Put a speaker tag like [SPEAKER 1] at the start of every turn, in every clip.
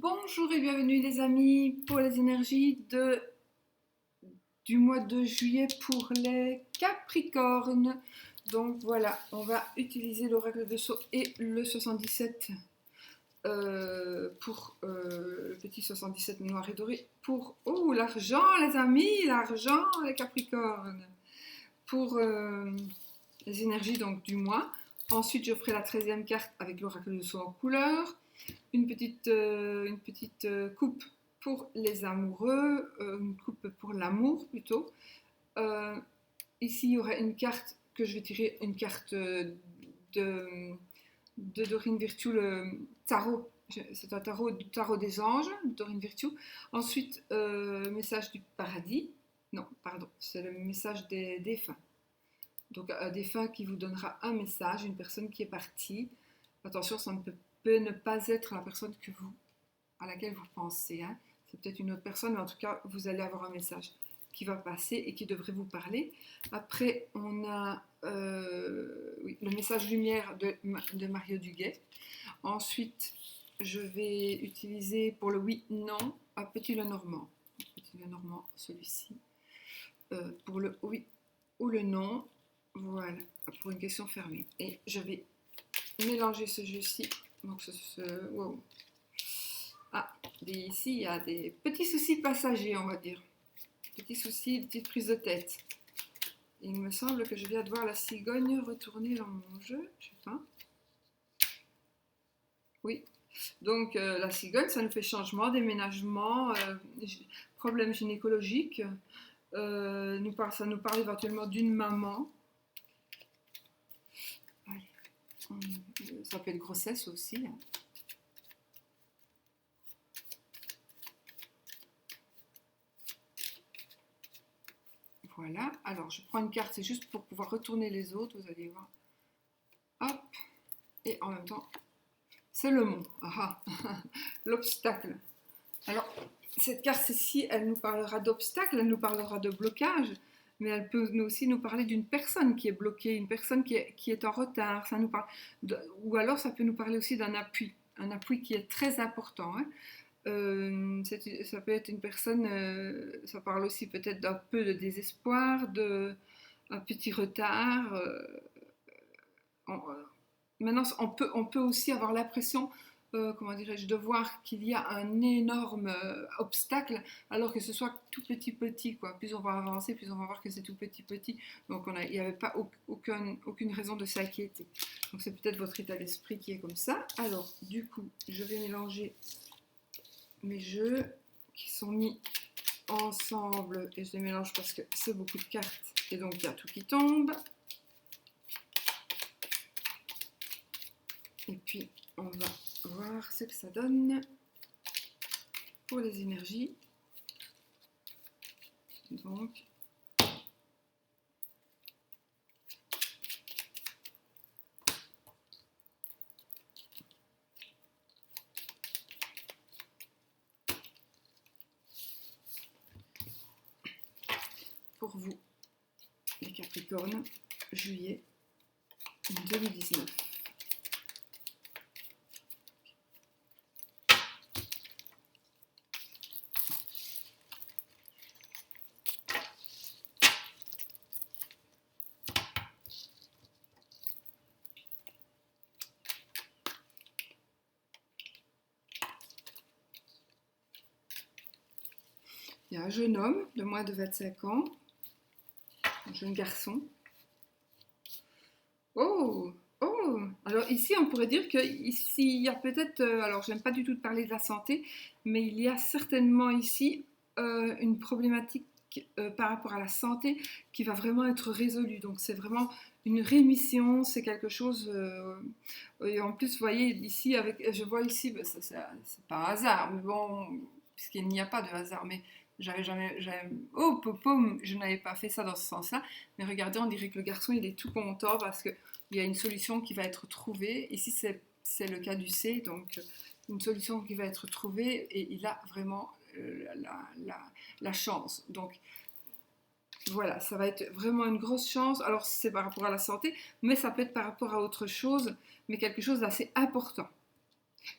[SPEAKER 1] Bonjour et bienvenue les amis pour les énergies du mois de juillet pour les Capricornes. Donc voilà, on va utiliser l'oracle de Sceaux et le 77 pour le petit 77 noir et doré pour l'argent les amis, l'argent les Capricornes pour les énergies donc du mois. Ensuite je ferai la 13e carte avec l'oracle de Sceaux en couleur. Une petite coupe pour les amoureux, une coupe pour l'amour plutôt. Euh, Ici, il y aura une carte que je vais tirer, une carte de Dorine Virtue, le tarot. C'est un tarot des anges, Dorine Virtue. Ensuite, message du paradis. Non, pardon, c'est le message des défunts. Donc, un défunt qui vous donnera un message, une personne qui est partie. Attention, ça peut ne pas être la personne à laquelle vous pensez. Hein. C'est peut-être une autre personne, mais en tout cas, vous allez avoir un message qui va passer et qui devrait vous parler. Après, on a le message lumière de Mario Duguay. Ensuite, je vais utiliser pour le oui, non, un petit Lenormand. Petit Lenormand, celui-ci. Pour le oui ou le non, voilà, pour une question fermée. Et je vais mélanger ce jeu-ci. Donc, wow. Ah, ici, il y a des petits soucis passagers, on va dire. Petits soucis, petite prise de tête. Il me semble que je viens de voir la cigogne retourner dans mon jeu. Je sais pas. Oui. Donc, la cigogne, ça nous fait changement, déménagement, problème gynécologique. Ça nous parle éventuellement d'une maman. Allez. Ça peut être grossesse aussi. Hein. Voilà, alors je prends une carte, c'est juste pour pouvoir retourner les autres, vous allez voir. Hop, et en même temps, c'est le mont, l'obstacle. Alors, cette carte-ci, elle nous parlera d'obstacle, elle nous parlera de blocage, mais elle peut aussi nous parler d'une personne qui est bloquée, une personne qui est en retard, ça nous parle ou alors ça peut nous parler aussi d'un appui, un appui qui est très important. Hein. Ça peut être une personne, ça parle aussi peut-être d'un peu de désespoir, un petit retard. On, Maintenant, on peut aussi avoir l'impression, comment dirais-je, de voir qu'il y a un énorme obstacle, alors que ce soit tout petit, quoi. Plus on va avancer, plus on va voir que c'est tout petit. Donc il n'y avait pas aucune raison de s'inquiéter. Donc c'est peut-être votre état d'esprit qui est comme ça. Alors, du coup, je vais mélanger mes jeux qui sont mis ensemble et je les mélange parce que c'est beaucoup de cartes et donc il y a tout qui tombe. Et puis on va voir ce que ça donne pour les énergies. Donc pour vous, les Capricornes, juillet 2019. Il y a un jeune homme de moins de 25 ans, un jeune garçon. Oh, oh. Alors ici, on pourrait dire qu'ici, il y a peut-être, alors j'aime pas du tout parler de la santé, mais il y a certainement ici une problématique par rapport à la santé qui va vraiment être résolue. Donc c'est vraiment une rémission, c'est quelque chose. Et en plus, vous voyez ici, je vois ici, ben, c'est pas un hasard, mais bon, puisqu'il n'y a pas de hasard, mais oh, popom, je n'avais pas fait ça dans ce sens-là. Mais regardez, on dirait que le garçon, il est tout content parce qu'il y a une solution qui va être trouvée. Ici, c'est le cas du C, donc une solution qui va être trouvée et il a vraiment la chance. Donc voilà, ça va être vraiment une grosse chance. Alors c'est par rapport à la santé, mais ça peut être par rapport à autre chose, mais quelque chose d'assez important.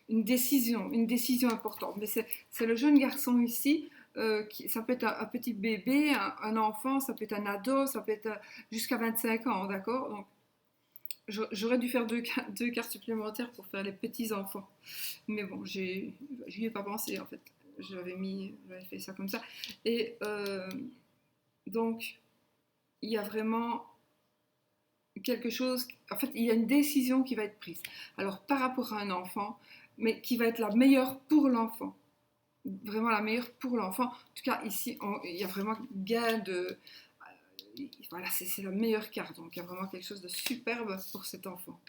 [SPEAKER 1] une décision importante. Mais c'est le jeune garçon ici, ça peut être un petit bébé, un enfant, ça peut être un ado, ça peut être jusqu'à 25 ans, d'accord? Donc, j'aurais dû faire deux cartes supplémentaires pour faire les petits enfants. Mais bon, j'y ai pas pensé en fait. J'avais fait ça comme ça. Et donc, il y a vraiment quelque chose, en fait, il y a une décision qui va être prise. Alors, par rapport à un enfant, mais qui va être la meilleure pour l'enfant. Vraiment la meilleure pour l'enfant. En tout cas, ici, il y a vraiment gain de... Voilà, c'est la meilleure carte. Donc, il y a vraiment quelque chose de superbe pour cet enfant.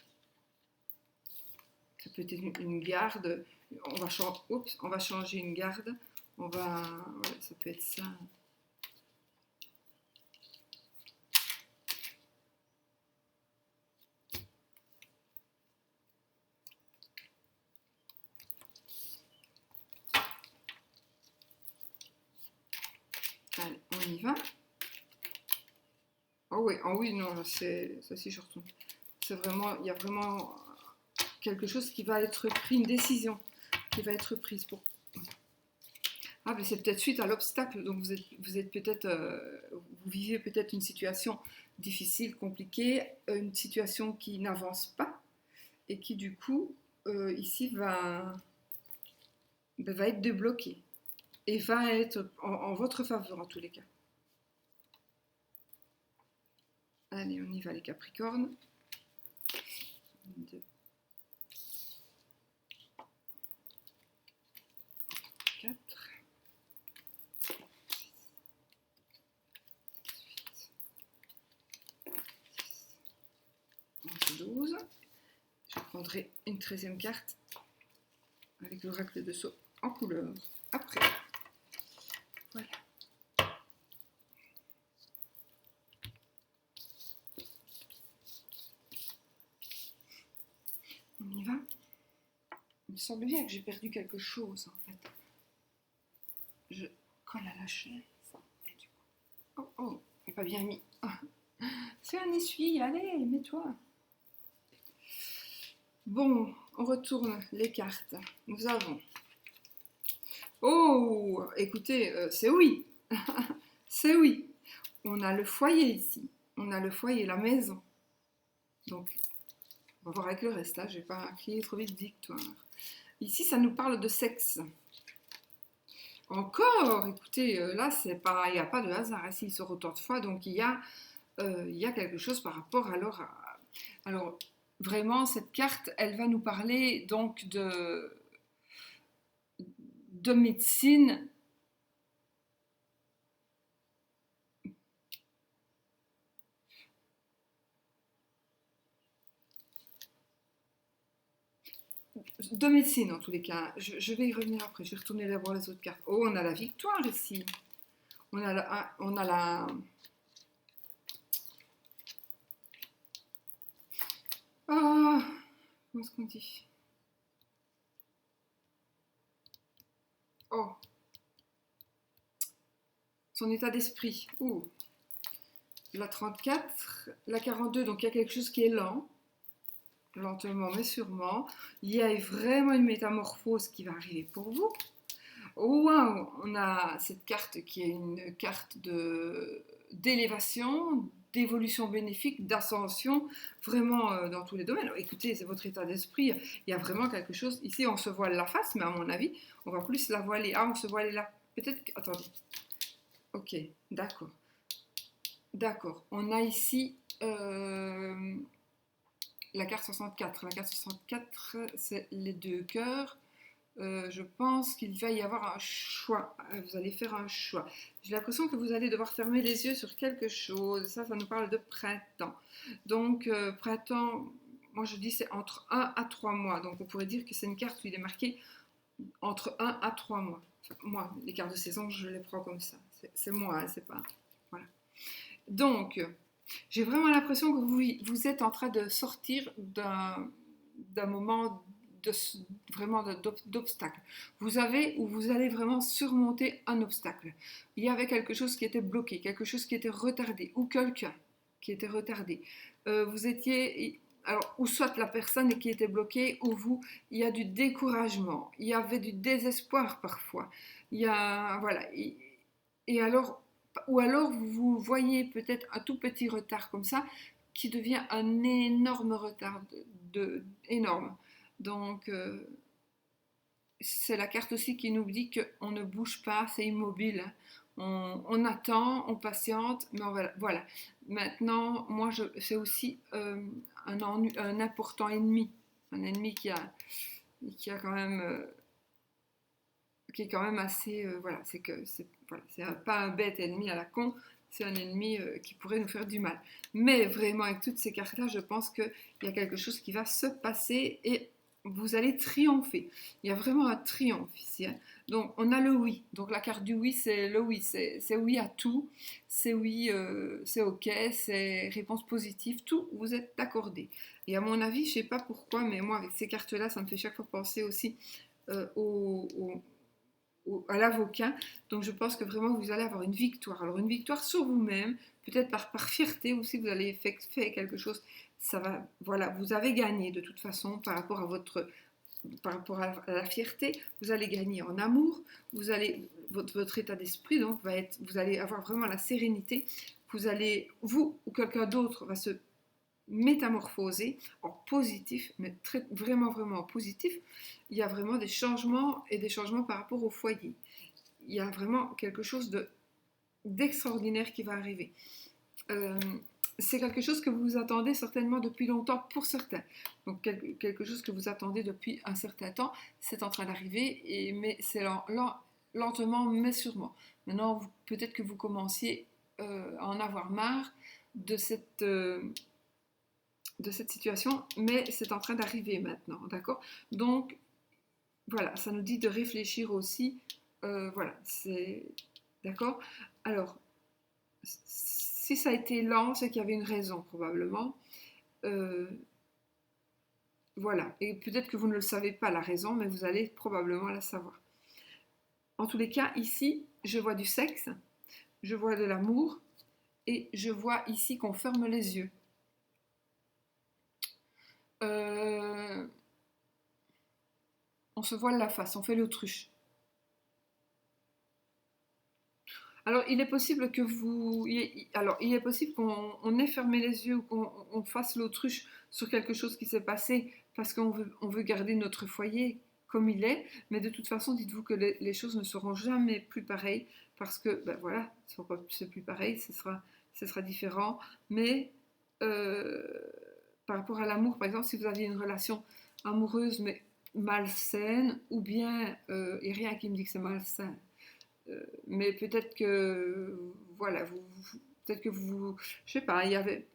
[SPEAKER 1] Ça peut être une garde. On va changer une garde. Voilà, ça peut être ça. Allez, on y va. Oh oui, non, ça si je retourne. Il y a vraiment quelque chose qui va être pris, une décision qui va être prise pour. Ah, mais c'est peut-être suite à l'obstacle, donc vous êtes peut-être, vous vivez peut-être une situation difficile, compliquée, une situation qui n'avance pas et qui du coup ici va être débloquée et va être en votre faveur en tous les cas. Allez, on y va les Capricornes. 2, 4, 12. Je prendrai une 13e carte avec l'oracle de Sceaux en couleur. Après, voilà. On y va. Il me semble bien que j'ai perdu quelque chose en fait. Je colle à la chaise. Et du coup... Oh, j'ai pas bien mis. C'est un essuie, allez, mets-toi. Bon, on retourne les cartes. Nous avons... Oh, écoutez, c'est oui. C'est oui. On a le foyer ici. On a le foyer, la maison. Donc, on va voir avec le reste. Là, je vais pas crier trop vite victoire. Ici, ça nous parle de sexe. Encore, écoutez, là, il n'y a pas de hasard. Ici, il sort autant de fois. Donc, il y a quelque chose par rapport alors, vraiment, cette carte, elle va nous parler donc de médecine. De médecine en tous les cas. Je vais y revenir après. Je vais retourner d'abord les autres cartes. Oh, on a la victoire ici. On a la... Oh, comment est-ce qu'on dit? Oh, son état d'esprit. Ouh. La 34, la 42, donc il y a quelque chose qui est lent. Lentement mais sûrement. Il y a vraiment une métamorphose qui va arriver pour vous. Oh, wow, on a cette carte qui est une carte d'élévation, d'évolution bénéfique, d'ascension, vraiment dans tous les domaines. Alors, écoutez, c'est votre état d'esprit. Il y a vraiment quelque chose. Ici, on se voile la face, mais à mon avis, on va plus la voiler. Ah, on se voilait là. Peut-être que... Attendez. Ok, d'accord. D'accord. On a ici la carte 64. La carte 64, c'est les deux cœurs. Je pense qu'il va y avoir un choix. Vous allez faire un choix. J'ai l'impression que vous allez devoir fermer les yeux sur quelque chose. Ça nous parle de printemps. Donc, printemps, moi je dis c'est entre 1 à 3 mois. Donc, on pourrait dire que c'est une carte où il est marqué entre 1 à 3 mois. Enfin, moi, les cartes de saison, je les prends comme ça. C'est moi, hein, c'est pas... Voilà. Donc, j'ai vraiment l'impression que vous êtes en train de sortir d'un moment vraiment d'obstacle. Vous allez vraiment surmonter un obstacle. Il y avait quelque chose qui était bloqué, quelque chose qui était retardé, ou quelqu'un qui était retardé. alors, ou soit la personne qui était bloquée, ou vous, il y a du découragement, il y avait du désespoir parfois. Il y a, voilà. Et alors, ou alors vous voyez peut-être un tout petit retard comme ça, qui devient un énorme retard, énorme. Donc, c'est la carte aussi qui nous dit qu'on ne bouge pas, c'est immobile. On attend, on patiente, mais voilà. Maintenant, moi, c'est aussi un important ennemi. Un ennemi qui a quand même, qui est quand même assez, voilà, c'est pas un bête ennemi à la con, c'est un ennemi qui pourrait nous faire du mal. Mais vraiment, avec toutes ces cartes-là, je pense qu'il y a quelque chose qui va se passer et vous allez triompher. Il y a vraiment un triomphe ici, hein. Donc, on a le oui. Donc, la carte du oui, c'est le oui. C'est oui à tout. C'est oui, c'est ok. C'est réponse positive. Tout vous êtes accordé. Et à mon avis, je sais pas pourquoi, mais moi, avec ces cartes-là, ça me fait chaque fois penser aussi à l'avocat. Donc, je pense que vraiment, vous allez avoir une victoire. Alors, une victoire sur vous-même, peut-être par fierté aussi, vous allez fait quelque chose. Ça va, voilà, vous avez gagné de toute façon par rapport à la fierté, vous allez gagner en amour, votre état d'esprit donc va être, vous allez avoir vraiment la sérénité, vous ou quelqu'un d'autre va se métamorphoser en positif, mais vraiment vraiment en positif. Il y a vraiment des changements et des changements par rapport au foyer. Il y a vraiment quelque chose d'extraordinaire qui va arriver. Euh, c'est quelque chose que vous attendez certainement depuis longtemps pour certains. Donc quelque chose que vous attendez depuis un certain temps, c'est en train d'arriver, mais c'est lentement mais sûrement. Maintenant, peut-être que vous commenciez à en avoir marre de cette situation, mais c'est en train d'arriver maintenant, d'accord? Donc, voilà, ça nous dit de réfléchir aussi, voilà, c'est... D'accord? Alors, si ça a été lent, c'est qu'il y avait une raison probablement. Euh, voilà, et peut-être que vous ne le savez pas la raison, mais vous allez probablement la savoir. En tous les cas, ici, je vois du sexe, je vois de l'amour, et je vois ici qu'on ferme les yeux. Euh, on se voile la face, on fait l'autruche. Alors, il est possible que il est possible qu'on ait fermé les yeux ou qu'on fasse l'autruche sur quelque chose qui s'est passé parce qu'on veut garder notre foyer comme il est, mais de toute façon, dites-vous que les choses ne seront jamais plus pareilles parce que, ben voilà, c'est plus pareil, ce sera différent, mais euh, par rapport à l'amour, par exemple, si vous aviez une relation amoureuse mais malsaine, ou bien, et rien qui me dit que c'est malsain, mais peut-être que, voilà, peut-être que je sais pas, il y avait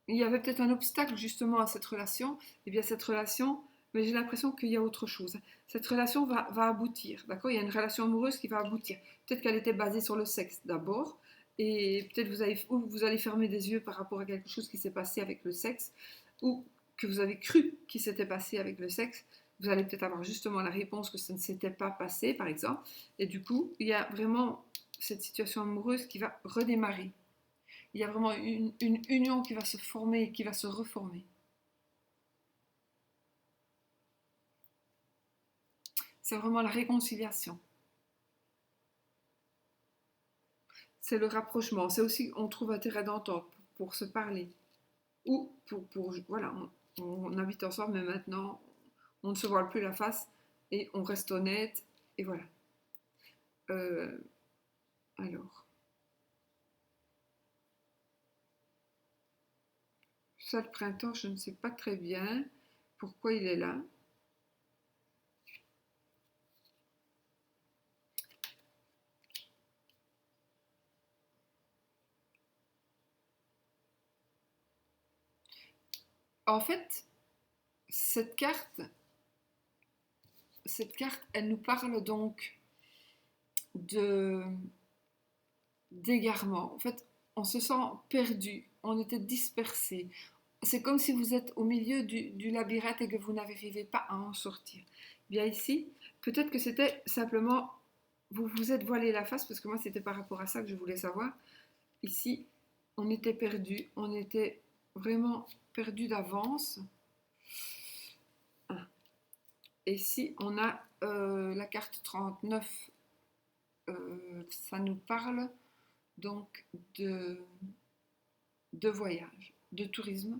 [SPEAKER 1] peut-être un obstacle justement à cette relation, et bien cette relation, mais j'ai l'impression qu'il y a autre chose. Cette relation va aboutir, d'accord? Il y a une relation amoureuse qui va aboutir. Peut-être qu'elle était basée sur le sexe d'abord, et peut-être vous allez fermer des yeux par rapport à quelque chose qui s'est passé avec le sexe, ou que vous avez cru qu'il s'était passé avec le sexe. Vous allez peut-être avoir justement la réponse que ça ne s'était pas passé, par exemple, et du coup, il y a vraiment cette situation amoureuse qui va redémarrer. Il y a vraiment une union qui va se former, qui va se reformer. C'est vraiment la réconciliation. C'est le rapprochement. C'est aussi, on trouve un terrain d'entente pour se parler. Ou voilà, on habite ensemble, mais maintenant, on ne se voit plus la face et on reste honnête. Et voilà. Euh, alors, ça, le printemps, je ne sais pas très bien pourquoi il est là. En fait, cette carte, elle nous parle donc de d'égarement. En fait, on se sent perdu, on était dispersé. C'est comme si vous êtes au milieu du labyrinthe et que vous n'arrivez pas à en sortir. Bien ici, peut-être que c'était simplement, vous vous êtes voilé la face, parce que moi c'était par rapport à ça que je voulais savoir. Ici, on était perdu, on était vraiment perdu d'avance. Et si on a la carte 39, ça nous parle donc de voyage, de tourisme.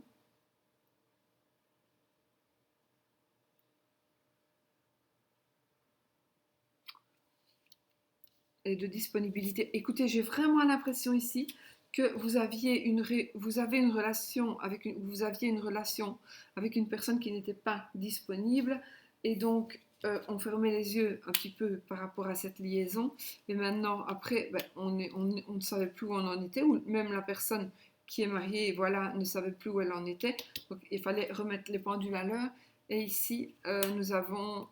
[SPEAKER 1] Et de disponibilité. Écoutez, j'ai vraiment l'impression ici que vous aviez vous avez une relation avec vous aviez une relation avec une personne qui n'était pas disponible et donc on fermait les yeux un petit peu par rapport à cette liaison et maintenant après ben, on ne savait plus où on en était ou même la personne qui est mariée voilà ne savait plus où elle en était donc il fallait remettre les pendules à l'heure et ici nous avons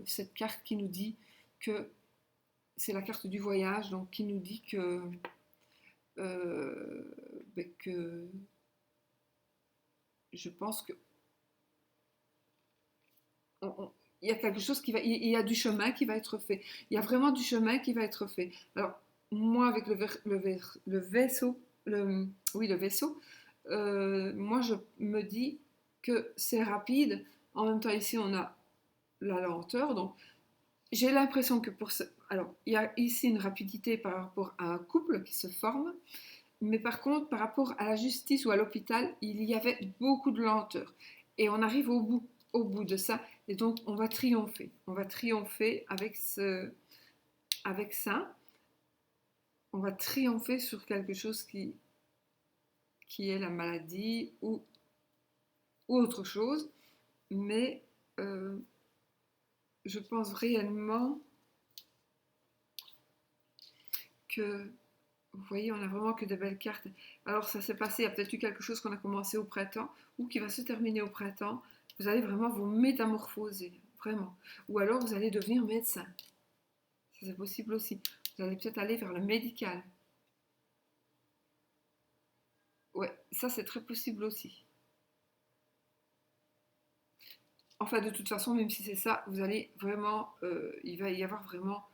[SPEAKER 1] cette carte qui nous dit que c'est la carte du voyage, donc qui nous dit que je pense que il y a quelque chose qui va, il y a du chemin qui va être fait. Il y a vraiment du chemin qui va être fait. Alors moi avec le vaisseau, oui le vaisseau, moi je me dis que c'est rapide. En même temps ici on a la lenteur, donc j'ai l'impression que alors, il y a ici une rapidité par rapport à un couple qui se forme, mais par contre, par rapport à la justice ou à l'hôpital, il y avait beaucoup de lenteur. Et on arrive au bout de ça, et donc on va triompher. On va triompher avec ça. On va triompher sur quelque chose qui est la maladie ou autre chose, mais je pense réellement que, vous voyez, on a vraiment que de belles cartes. Alors ça s'est passé, il y a peut-être eu quelque chose qu'on a commencé au printemps ou qui va se terminer au printemps. Vous allez vraiment vous métamorphoser, vraiment. Ou alors vous allez devenir médecin. Ça c'est possible aussi. Vous allez peut-être aller vers le médical. Ouais, ça c'est très possible aussi. Enfin, de toute façon, même si c'est ça, vous allez vraiment, il va y avoir vraiment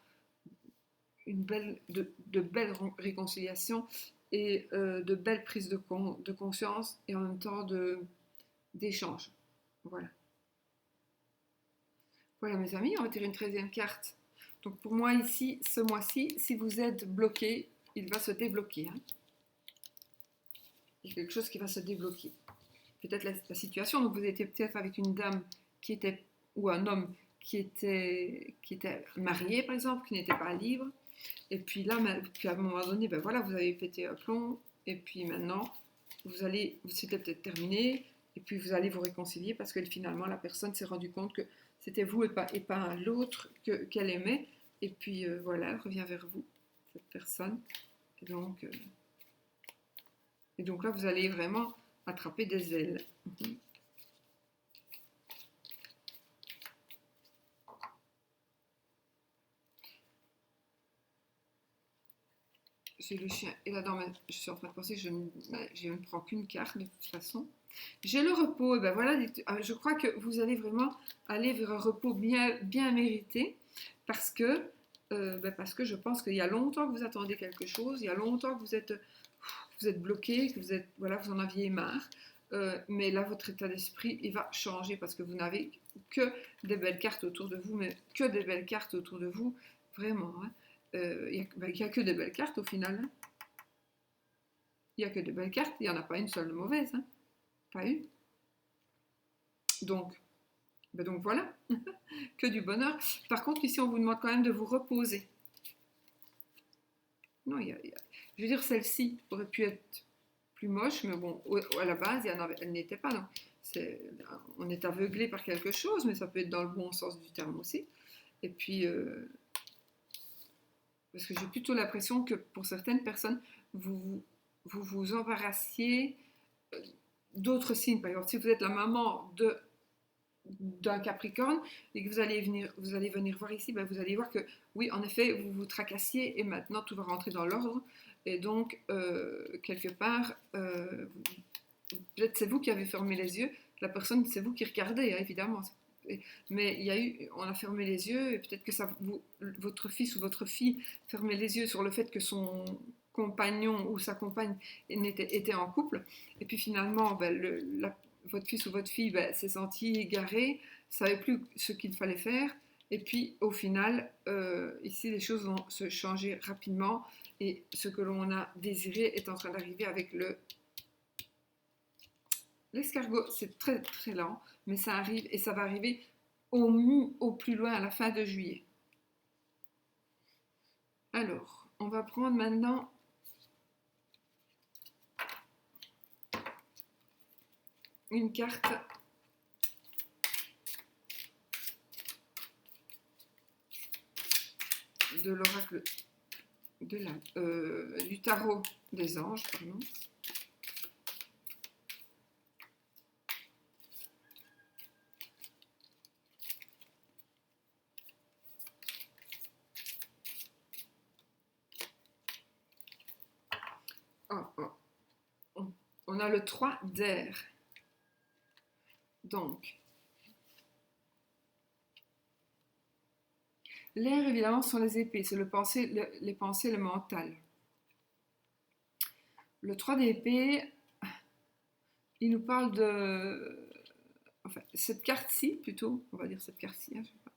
[SPEAKER 1] de belles réconciliations et de belles prises de conscience et en même temps d'échanges. Voilà. Voilà mes amis, on va tirer une 13e carte. Donc pour moi ici, ce mois-ci, si vous êtes bloqué, il va se débloquer. Hein. Il y a quelque chose qui va se débloquer. Peut-être la situation, donc vous étiez peut-être avec une dame qui était, ou un homme qui était marié par exemple, qui n'était pas libre. Et puis là, puis à un moment donné, ben voilà, vous avez pété un plomb, et puis maintenant, c'était peut-être terminé, et puis vous allez vous réconcilier parce que finalement, la personne s'est rendue compte que c'était vous et pas l'autre qu'elle aimait, et puis voilà, elle revient vers vous, cette personne. Et donc, là, vous allez vraiment attraper des ailes. J'ai le chien et la dent, je suis en train de penser, je ne prends qu'une carte de toute façon. J'ai le repos, et ben voilà, je crois que vous allez vraiment aller vers un repos bien, bien mérité parce que je pense qu'il y a longtemps que vous attendez quelque chose, il y a longtemps que vous êtes bloqué, que vous en aviez marre, mais là votre état d'esprit il va changer parce que vous n'avez que des belles cartes autour de vous, mais que des belles cartes autour de vous, vraiment. Hein. Il n'y a que des belles cartes au final. Hein. Il n'y a que de belles cartes, il n'y en a pas une seule mauvaise. Hein. Pas une. Donc voilà, que du bonheur. Par contre, ici, on vous demande quand même de vous reposer. Non, je veux dire, celle-ci aurait pu être plus moche, mais bon, à la base, elle n'était pas. Non. On est aveuglé par quelque chose, mais ça peut être dans le bon sens du terme aussi. Et puis, parce que j'ai plutôt l'impression que pour certaines personnes, vous vous embarrassiez d'autres signes. Par exemple, si vous êtes la maman d'un Capricorne et que vous allez venir voir ici, ben vous allez voir que oui, en effet, vous vous tracassiez et maintenant tout va rentrer dans l'ordre. Et donc, quelque part, peut-être c'est vous qui avez fermé les yeux, la personne, c'est vous qui regardez, hein, évidemment. Mais on a fermé les yeux et peut-être que votre fils ou votre fille fermait les yeux sur le fait que son compagnon ou sa compagne était en couple, et puis finalement, votre fils ou votre fille s'est senti égaré, ne savait plus ce qu'il fallait faire, et puis au final, ici les choses vont se changer rapidement, et ce que l'on a désiré est en train d'arriver avec l'escargot. C'est très très lent, mais ça arrive, et ça va arriver au plus loin à la fin de juillet. Alors, on va prendre maintenant une carte de l'oracle du tarot des anges, pardon. On a le 3 d'air. Donc, l'air, évidemment, sont les épées, c'est les pensées, le mental. Le 3 d'épée, il nous parle de... Enfin, cette carte-ci, plutôt, on va dire cette carte-ci, hein, je sais pas.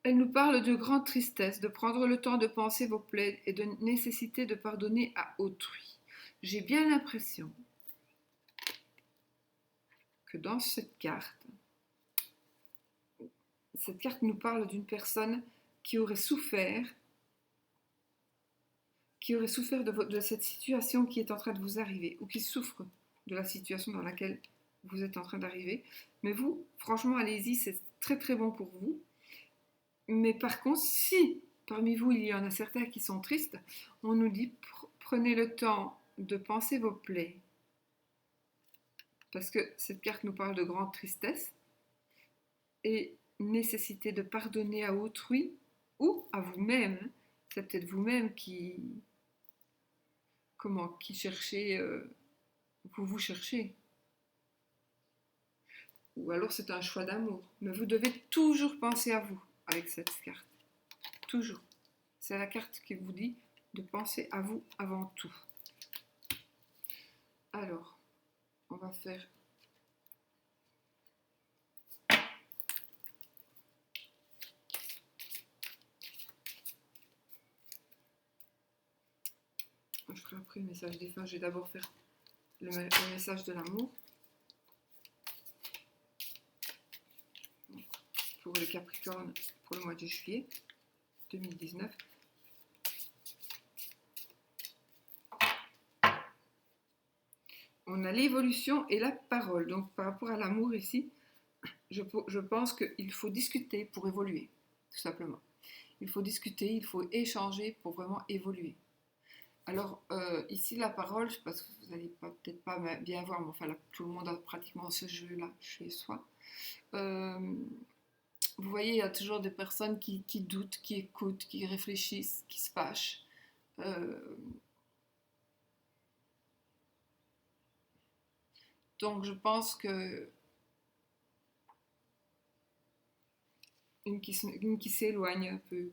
[SPEAKER 1] Elle nous parle de grande tristesse, de prendre le temps de penser vos plaies et de nécessité de pardonner à autrui. J'ai bien l'impression que dans cette carte nous parle d'une personne qui aurait souffert de cette situation qui est en train de vous arriver, ou qui souffre de la situation dans laquelle vous êtes en train d'arriver. Mais vous, franchement, allez-y, c'est très très bon pour vous. Mais par contre, si parmi vous, il y en a certains qui sont tristes, on nous dit prenez le temps de penser vos plaies. Parce que cette carte nous parle de grande tristesse et nécessité de pardonner à autrui ou à vous-même. C'est peut-être vous-même qui cherchez, vous cherchez. Ou alors c'est un choix d'amour. Mais vous devez toujours penser à vous avec cette carte. Toujours. C'est la carte qui vous dit de penser à vous avant tout. Alors, on va faire... Je ferai après le message des fins. Je vais d'abord faire le message de l'amour. Pour les Capricornes, pour le mois de juillet 2019. On a l'évolution et la parole. Donc par rapport à l'amour ici, je pense qu'il faut discuter pour évoluer, tout simplement. Il faut discuter, il faut échanger pour vraiment évoluer. Alors ici la parole, je pense que vous n'allez peut-être pas bien voir, mais enfin là, tout le monde a pratiquement ce jeu-là chez soi. Vous voyez, il y a toujours des personnes qui doutent, qui écoutent, qui réfléchissent, qui se fâchent. Donc je pense que une qui s'éloigne un peu,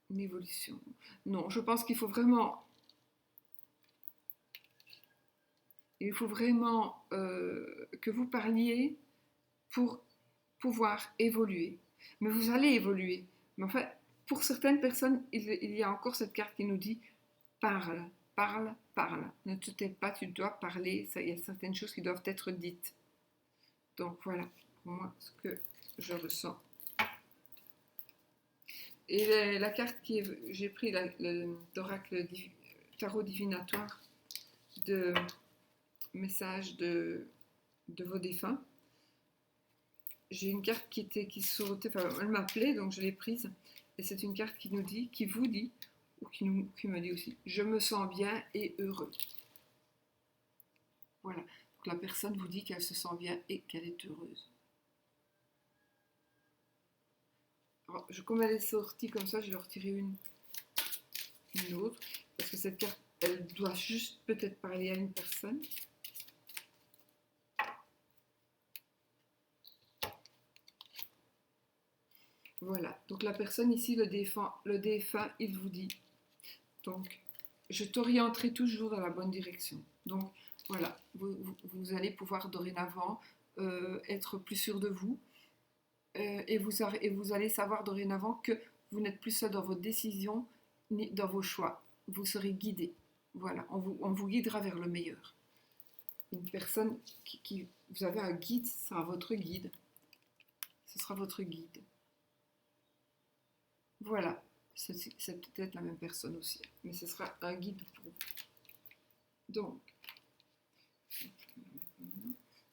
[SPEAKER 1] une évolution. Non, je pense qu'il faut vraiment que vous parliez pour pouvoir évoluer. Mais vous allez évoluer. Mais en fait, pour certaines personnes, il y a encore cette carte qui nous dit parle, parle, parle. Ne te tais pas, tu dois parler. Il y a certaines choses qui doivent être dites. Donc voilà, pour moi, ce que je ressens. Et la carte j'ai pris, l'oracle tarot divinatoire de message de vos défunts. J'ai une carte qui sautait, enfin elle m'appelait, donc je l'ai prise. Et c'est une carte qui nous dit, qui vous dit, ou qui me dit aussi, je me sens bien et heureux. Voilà, donc la personne vous dit qu'elle se sent bien et qu'elle est heureuse. Alors, comme elle est sortie comme ça, je vais en retirer une autre, parce que cette carte, elle doit juste peut-être parler à une personne. Voilà, donc la personne ici, le défunt, il vous dit, donc, je t'orienterai toujours dans la bonne direction. Donc, voilà, vous allez pouvoir dorénavant être plus sûr de vous et vous allez savoir dorénavant que vous n'êtes plus seul dans vos décisions ni dans vos choix. Vous serez guidé. Voilà, on vous guidera vers le meilleur. Une personne vous avez un guide, ce sera votre guide. Ce sera votre guide. Voilà, c'est peut-être la même personne aussi, mais ce sera un guide pour vous. Donc,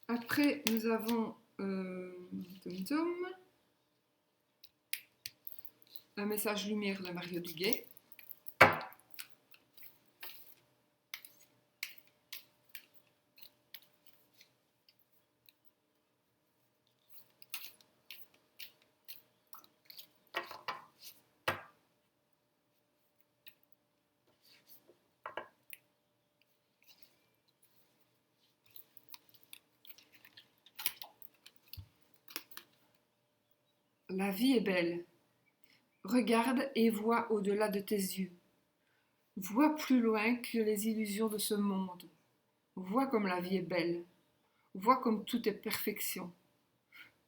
[SPEAKER 1] après, nous avons un message lumière de Mario Duguay. La vie est belle. Regarde et vois au-delà de tes yeux. Vois plus loin que les illusions de ce monde. Vois comme la vie est belle. Vois comme tout est perfection.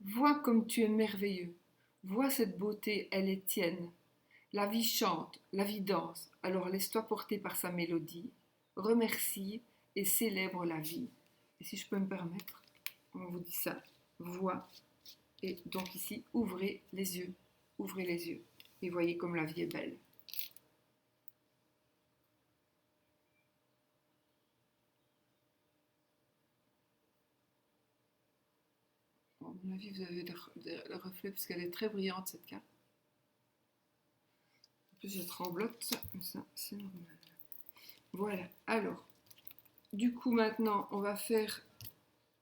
[SPEAKER 1] Vois comme tu es merveilleux. Vois cette beauté, elle est tienne. La vie chante, la vie danse, alors laisse-toi porter par sa mélodie. Remercie et célèbre la vie. Et si je peux me permettre, on vous dit ça. Vois. Et donc ici, ouvrez les yeux. Ouvrez les yeux. Et voyez comme la vie est belle. À mon avis, vous avez le reflet parce qu'elle est très brillante cette carte. En plus, je tremblote, mais ça, c'est normal. Voilà. Alors, du coup, maintenant, on va faire.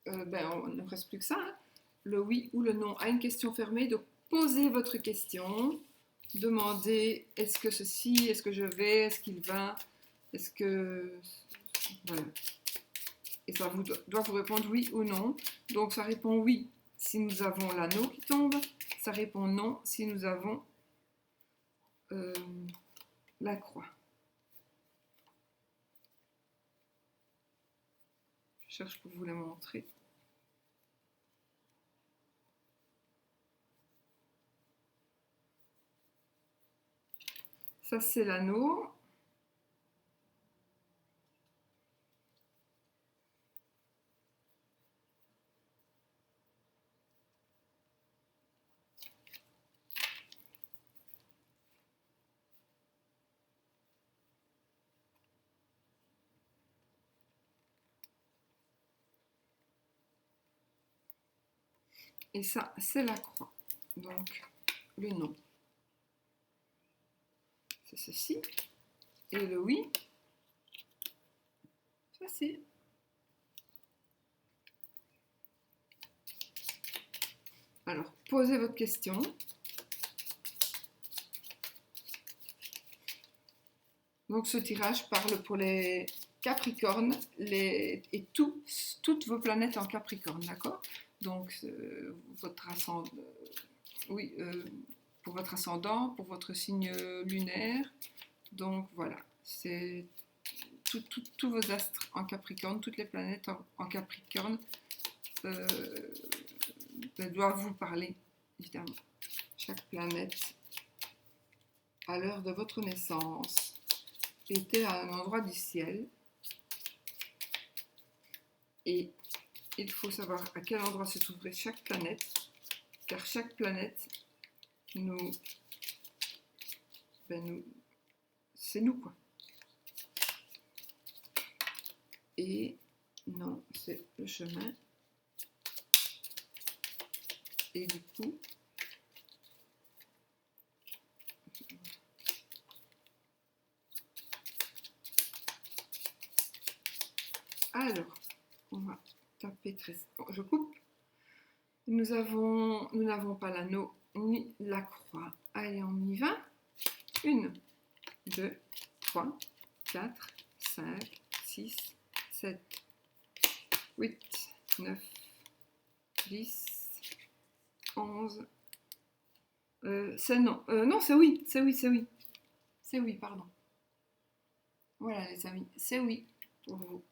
[SPEAKER 1] On ne reste plus que ça. Hein. Le oui ou le non à une question fermée. Donc, posez votre question. Demandez est-ce que ceci, est-ce que je vais, est-ce qu'il va, est-ce que. Voilà. Et ça doit vous répondre oui ou non. Donc, ça répond oui si nous avons l'anneau qui tombe. Ça répond non si nous avons la croix. Je cherche pour vous la montrer. Ça, c'est l'anneau. Et ça, c'est la croix. Donc, le non. C'est ceci. Et le oui, facile. Alors, posez votre question. Donc, ce tirage parle pour les Capricornes et toutes vos planètes en Capricorne, d'accord? Donc, votre ascendant, oui, pour votre ascendant, pour votre signe lunaire. Donc, voilà, c'est tous vos astres en Capricorne, toutes les planètes en Capricorne doivent vous parler, évidemment. Chaque planète, à l'heure de votre naissance, était à un endroit du ciel. Et il faut savoir à quel endroit se trouverait chaque planète, car chaque planète c'est nous, quoi. Et non, c'est le chemin. Et du coup, alors, on va taper très... Bon, je coupe. Nous n'avons pas l'anneau ni la croix. Allez, on y va. 1, 2, 3, 4, 5, 6, 7, 8, 9, 10, 11, C'est non. Non, c'est oui, c'est oui, c'est oui. C'est oui, pardon. Voilà les amis, c'est oui pour vous.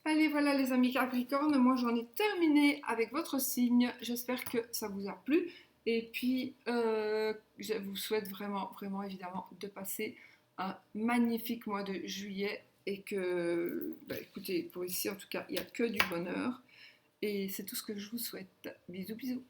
[SPEAKER 1] Allez, voilà les amis Capricorne, moi j'en ai terminé avec votre signe. J'espère que ça vous a plu. Et puis, je vous souhaite vraiment, vraiment évidemment de passer un magnifique mois de juillet. Et que, bah, écoutez, pour ici en tout cas, il n'y a que du bonheur. Et c'est tout ce que je vous souhaite. Bisous, bisous.